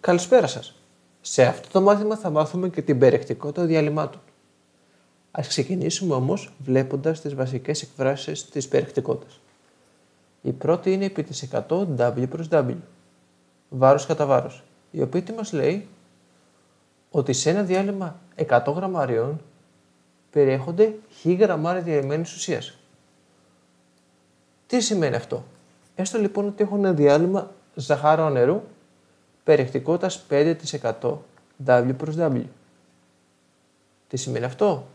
Καλησπέρα σας. Σε αυτό το μάθημα θα μάθουμε και την περιεκτικότητα διαλυμάτων. Ας ξεκινήσουμε όμως βλέποντας τις βασικές εκφράσεις της περιεκτικότητας. Η πρώτη είναι επί της 100 W προς W, βάρος κατά βάρος, η οποία τι μας λέει ότι σε ένα διάλειμμα 100 γραμμαρίων περιέχονται 1000 γραμμάρια διαλυμένης ουσίας. Τι σημαίνει αυτό? Έστω λοιπόν ότι έχω ένα διάλειμμα ζαχαρό νερού περιεκτικότητας 5% W προς W. Τι σημαίνει αυτό?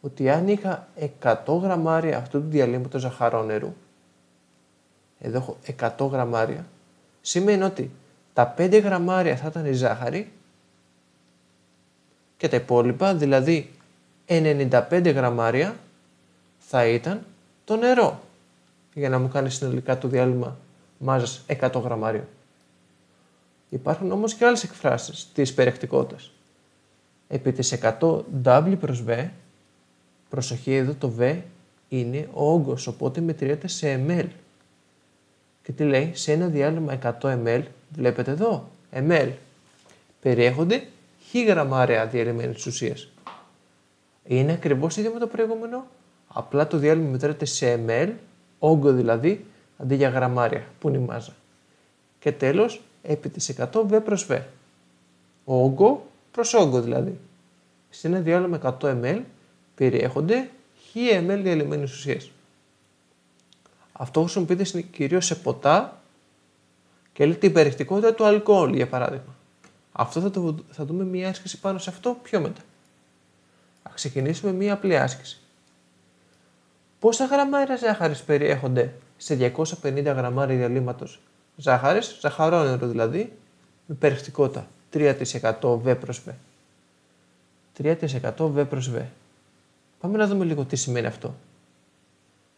Ότι αν είχα 100 γραμμάρια αυτού του διαλύματος ζαχαρό νερού, εδώ έχω 100 γραμμάρια, σημαίνει ότι τα 5 γραμμάρια θα ήταν η ζάχαρη και τα υπόλοιπα, δηλαδή 95 γραμμάρια, θα ήταν το νερό, για να μου κάνει συνολικά το διάλειμμα μάζας 100 γραμμάριων. Υπάρχουν όμως και άλλες εκφράσεις της περιεκτικότητας. Επί της 100 W προς V, προσοχή εδώ το V είναι ο όγκος, οπότε μετριέται σε ml. Και τι λέει? Σε ένα διάλειμμα 100 ml, βλέπετε εδώ, ml, περιέχονται 1000 γραμμάρια διαλυμένης ουσίας. Είναι ακριβώς ίδιο με το προηγούμενο, απλά το διάλειμμα μετριέται σε ml, όγκο δηλαδή, αντί για γραμμάρια, που είναι η μάζα. Και τέλος, επί της 100 V προς V. Όγκο προς όγκο δηλαδή. Σε ένα διάλειμμα 100 ml περιέχονται 1000 ml διαλυμένης ουσίας. Αυτό χρησιμοποιείται κυρίως σε ποτά και λέει την περιεκτικότητα του αλκοόλ, για παράδειγμα. Αυτό θα δούμε μία άσκηση πάνω σε αυτό πιο μετά. Ας ξεκινήσουμε μία απλή άσκηση. Πόσα γραμμάρια ζάχαρης περιέχονται σε 250 γραμμάρια διαλύματος ζάχαρης, ζαχαρό νερό δηλαδή, με περιεκτικότητα 3% V προς V. 3% V προς V. Πάμε να δούμε λίγο τι σημαίνει αυτό.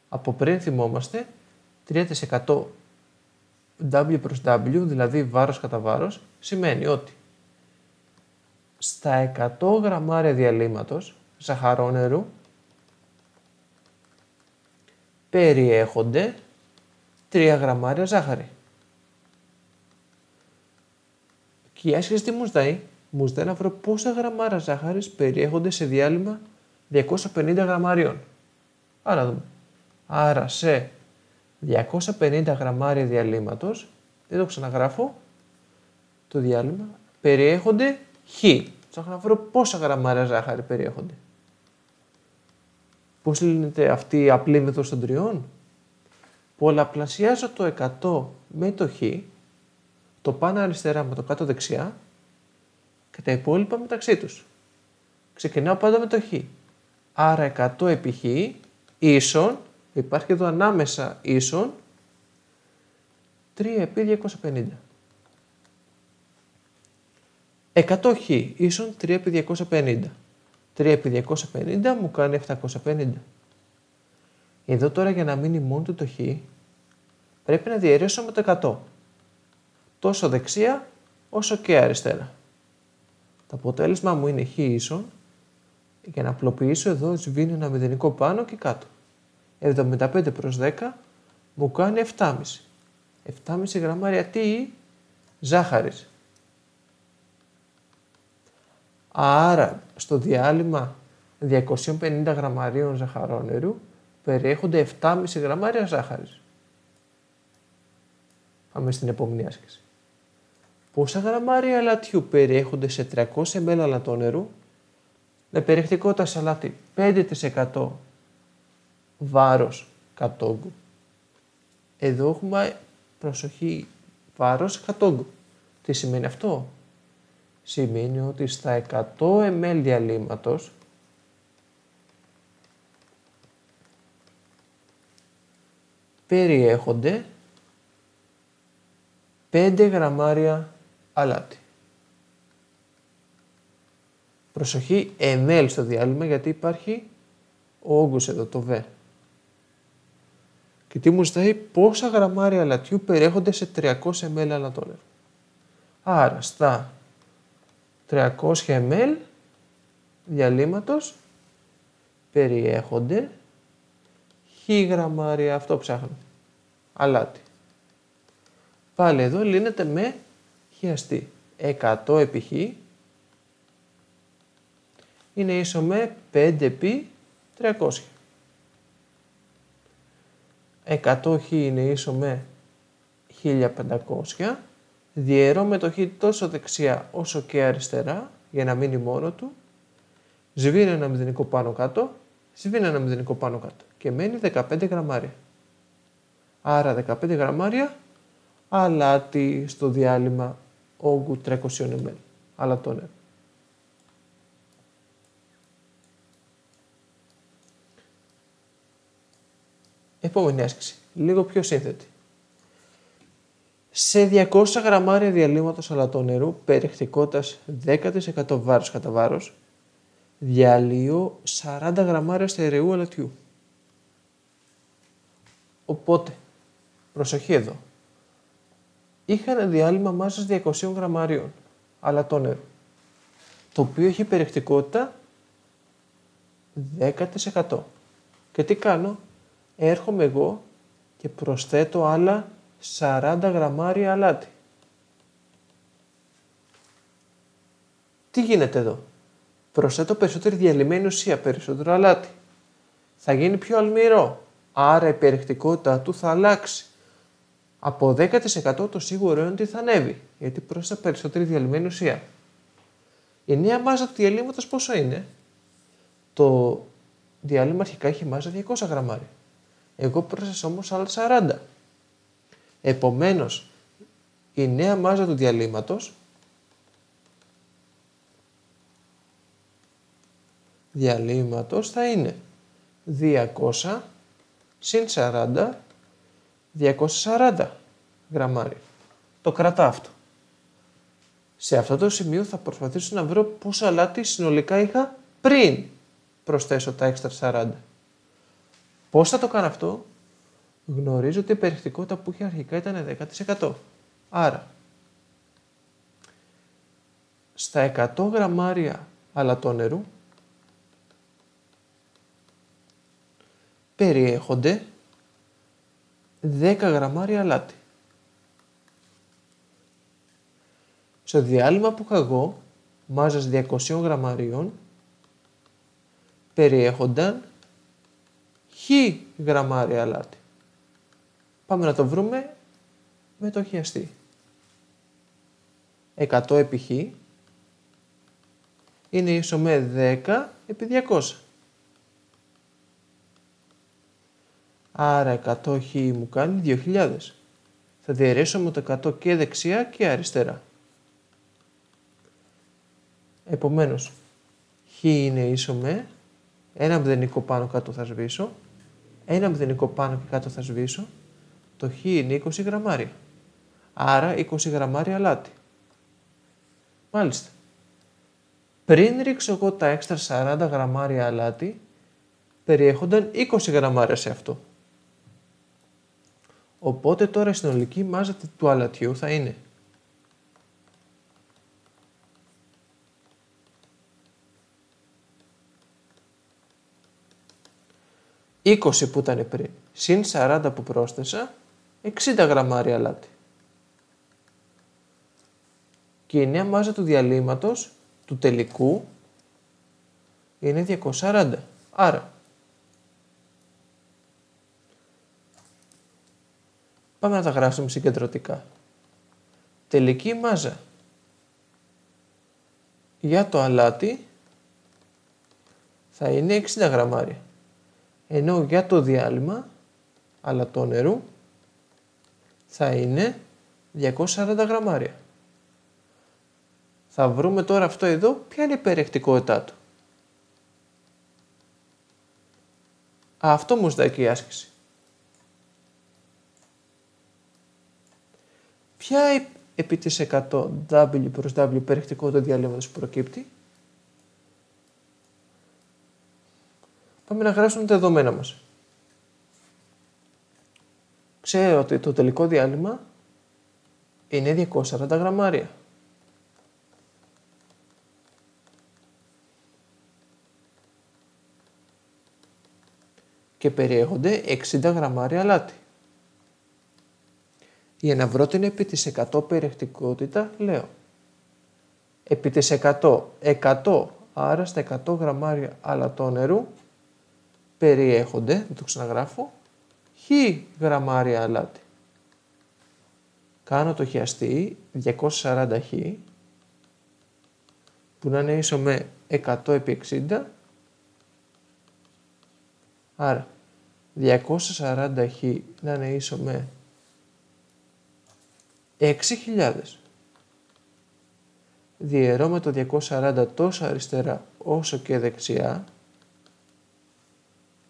Από πριν θυμόμαστε 3% W προς W, δηλαδή βάρος κατά βάρος, σημαίνει ότι στα 100 γραμμάρια διαλύματος ζαχαρό νερού περιέχονται 3 γραμμάρια ζάχαρη. Και η άσκηση τι μου ζητάει? Μου ζητάει να βρω πόσα γραμμάρια ζάχαρης περιέχονται σε διάλειμμα 250 γραμμαρίων. Άρα δούμε. Άρα σε 250 γραμμάρια διαλύματος, δεν το ξαναγράφω, το διάλειμμα, περιέχονται χ. Θα να βρω πόσα γραμμάρια ζάχαρη περιέχονται. Πώς λύνεται αυτή η απλή μέθοδος των τριών? Πολλαπλασιάζω το 100 με το χ, το πάνω αριστερά με το κάτω δεξιά και τα υπόλοιπα μεταξύ τους. Ξεκινάω πάντα με το χ. Άρα 100 επί χ ίσον, υπάρχει εδώ ανάμεσα ίσον, 3 επί 250. 100 χ ίσον 3 επί 250. 3 επί 250 μου κάνει 750. Εδώ τώρα για να μείνει μόνο του το χ, πρέπει να διαιρέσω με το 100. Τόσο δεξιά όσο και αριστερά. Το αποτέλεσμα μου είναι χ ίσον, για να απλοποιήσω εδώ σβήνω ένα μηδενικό πάνω και κάτω. 75 προς 10 μου κάνει 7,5. 7,5 γραμμάρια τι? Ζάχαρης. Άρα στο διάλειμμα 250 γραμμαρίων ζαχαρό νερού περιέχονται 7,5 γραμμάρια ζάχαρης. Πάμε στην επόμενη άσκηση. Πόσα γραμμάρια αλατιού περιέχονται σε 300 ml αλατό νερού με περιεκτικότητα σε αλάτι 5% βάρος κατ' όγκο. Εδώ έχουμε, προσοχή, βάρος κατ' όγκο. Τι σημαίνει αυτό? Σημαίνει ότι στα 100 ml διαλύματος περιέχονται 5 γραμμάρια αλάτι. Προσοχή, ml στο διάλειμμα, γιατί υπάρχει ο όγκος εδώ, το V. Και τι μου ζητάει? Πόσα γραμμάρια αλατιού περιέχονται σε 300 ml αλατό νερό. Άρα στα 300 ml διαλύματος περιέχονται 1000 γραμμάρια, αυτό ψάχνω, αλάτι. Πάλι εδώ λύνεται με χιαστή. 100 επί χ είναι ίσο με 5 επί 300. 100 χ είναι ίσο με 1500. Διαιρώ με το χ τόσο δεξιά όσο και αριστερά για να μείνει μόνο του. Σβήνω ένα μηδενικό πάνω κάτω. Σβήνω ένα μηδενικό πάνω κάτω. Και μένει 15 γραμμάρια. Άρα 15 γραμμάρια αλάτι στο διάλειμμα όγκου 300 ml. Αλατό νερό. Επόμενη άσκηση. Λίγο πιο σύνθετη. Σε 200 γραμμάρια διαλύματος αλατό νερού περιεκτικότητας 10% βάρος κατά βάρος, διαλύω 40 γραμμάρια στερεού αλατιού. Οπότε, προσοχή εδώ. Είχα ένα διάλειμμα μάσας 200 γραμμαρίων αλατό νερού, το οποίο έχει περιεκτικότητα 10%. Και τι κάνω? Έρχομαι εγώ και προσθέτω άλλα 40 γραμμάρια αλάτι. Τι γίνεται εδώ? Προσθέτω περισσότερη διαλυμένη ουσία, περισσότερο αλάτι. Θα γίνει πιο αλμυρό, άρα η περιεκτικότητα του θα αλλάξει. Από 10% το σίγουρο είναι ότι θα ανέβει, γιατί πρόσθεσα περισσότερη διαλυμένη ουσία. Η νέα μάζα του διαλύματος πόσο είναι? Το διάλειμμα αρχικά έχει μάζα 200 γραμμάρια. Εγώ πρόσθεσα όμως άλλα 40. Επομένως, η νέα μάζα του διαλύματος θα είναι 200 συν 40, 240 γραμμάρια. Το κρατάω αυτό. Σε αυτό το σημείο θα προσπαθήσω να βρω πόσο αλάτι συνολικά είχα πριν προσθέσω τα έξτρα 40. Πώς θα το κάνω αυτό? Γνωρίζω ότι η περιεκτικότητα που είχε αρχικά ήταν 10%. Άρα, στα 100 γραμμάρια αλατό νερού περιέχονται 10 γραμμάρια αλάτι. Στο διάλειμμα που είχα εγώ, μάζας 200 γραμμαρίων, περιέχονταν χ γραμμάρια αλάτι. Πάμε να το βρούμε με το χιαστή. 100 επί χ είναι ίσο με 10 επί 200. Άρα 100 χ μου κάνει 2000. Θα διαιρέσω με το 100 και δεξιά και αριστερά. Επομένως, χ είναι ίσο με ένα μηδενικό πάνω κάτω θα σβήσω, ένα μηδενικό πάνω και κάτω θα σβήσω, το χ είναι 20 γραμμάρια. Άρα 20 γραμμάρια αλάτι. Μάλιστα. Πριν ρίξω εγώ τα έξτρα 40 γραμμάρια αλάτι, περιέχονταν 20 γραμμάρια σε αυτό. Οπότε τώρα η συνολική μάζα του αλατιού θα είναι 20 που ήταν πριν, συν 40 που πρόσθεσα, 60 γραμμάρια αλάτι. Και η νέα μάζα του διαλύματος, του τελικού, είναι 240. Άρα, πάμε να τα γράψουμε συγκεντρωτικά. Τελική μάζα για το αλάτι θα είναι 60 γραμμάρια. Ενώ για το διάλειμμα αλατό νερού θα είναι 240 γραμμάρια. Θα βρούμε τώρα αυτό εδώ ποια είναι η περιεκτικότητά του. Αυτό μου ζητάει και η άσκηση. Ποια επί της 100 W προς W περιεκτικότητα διαλύματος προκύπτει? Πάμε να γράψουμε τα δεδομένα μας. Ξέρω ότι το τελικό διάλειμμα είναι 240 γραμμάρια. Και περιέχονται 60 γραμμάρια αλάτι. Για να βρω την επί της 100 περιεκτικότητα λέω επί της 100, άρα στα 100 γραμμάρια αλατό νερού περιέχονται, δεν το ξαναγράφω, χ γραμμάρια αλάτι. Κάνω το χιαστή 240 χ, που να είναι ίσο με 100 επί 60, άρα 240 χ να είναι ίσο με 6.000. Διαιρώ με το 240 τόσο αριστερά όσο και δεξιά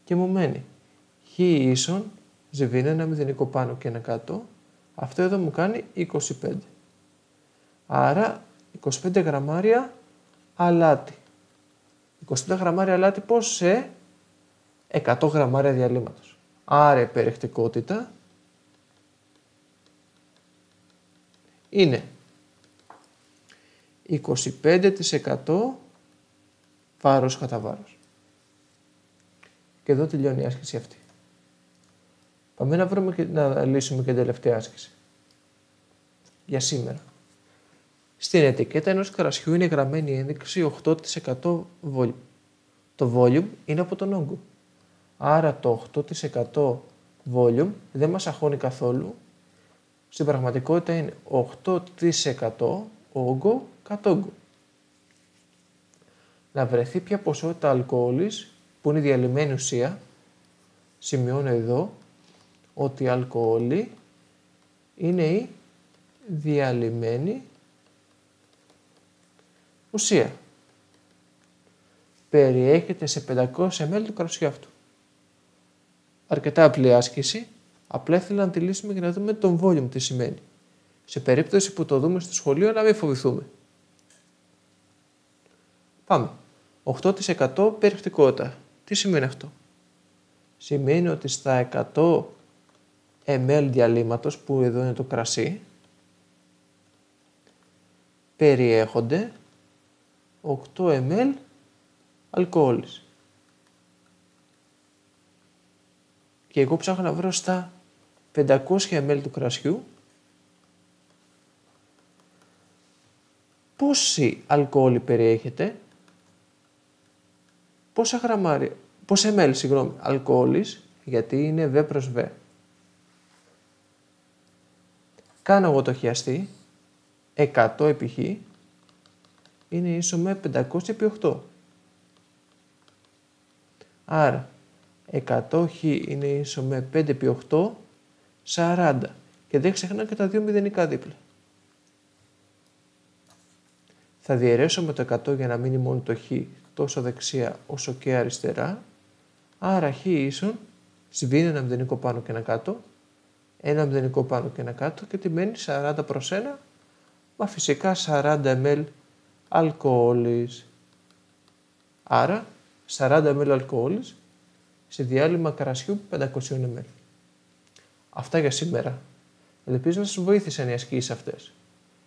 και μου μένει χ ίσον, σβήνω ένα μηδενικό πάνω και ένα κάτω, αυτό εδώ μου κάνει 25. Άρα 25 γραμμάρια αλάτι. 25 γραμμάρια αλάτι πώς σε 100 γραμμάρια διαλύματος. Άρα η περιεκτικότητα είναι 25% βάρος κατά βάρος. Και εδώ τελειώνει η άσκηση αυτή. Πάμε να βρούμε και να λύσουμε και την τελευταία άσκηση. Για σήμερα. Στην ετικέτα ενός κρασιού είναι γραμμένη η ένδειξη 8% volume. Το volume είναι από τον όγκο. Άρα το 8% volume δεν μας αγχώνει καθόλου. Στην πραγματικότητα είναι 8% όγκο κατ' όγκο. Να βρεθεί ποια ποσότητα αλκοόλης που είναι η διαλυμένη ουσία. Σημειώνω εδώ ότι η αλκοόλη είναι η διαλυμένη ουσία. Περιέχεται σε 500 ml του κρασιού αυτού. Αρκετά απλή άσκηση, απλά ήθελα να τη λύσουμε για να δούμε τον volume τι σημαίνει. Σε περίπτωση που το δούμε στο σχολείο να μην φοβηθούμε. Πάμε. 8% περιεκτικότητα. Τι σημαίνει αυτό? Σημαίνει ότι στα 100 ml διαλύματος, που εδώ είναι το κρασί, περιέχονται 8 ml αλκοόλης. Και εγώ ψάχνω να βρω στα 500 ml του κρασιού πόση αλκοόλη περιέχεται, πόσα ml αλκοόλης, γιατί είναι V προς V. Κάνω εγώ το χιαστή, 100 επί χ είναι ίσο με 500 επί 8. Άρα 100 χ είναι ίσο με 5 επί 8, 40. Και δεν ξεχνάω και τα δύο μηδενικά δίπλα. Θα διαιρέσω με το 100 για να μείνει μόνο το χ τόσο δεξιά όσο και αριστερά. Άρα χ ίσον, σβήνει ένα μηδενικό πάνω και ένα κάτω, ένα μηδενικό πάνω και ένα κάτω και τι μένει 40 προς 1, μα φυσικά 40 ml αλκοόλης. Άρα 40 ml αλκοόλης σε διάλειμμα κρασιού 500 ml. Αυτά για σήμερα. Ελπίζω να σας βοήθησαν οι ασκήσεις αυτές.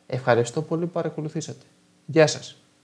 Ευχαριστώ πολύ που παρακολουθήσατε. Γεια σας.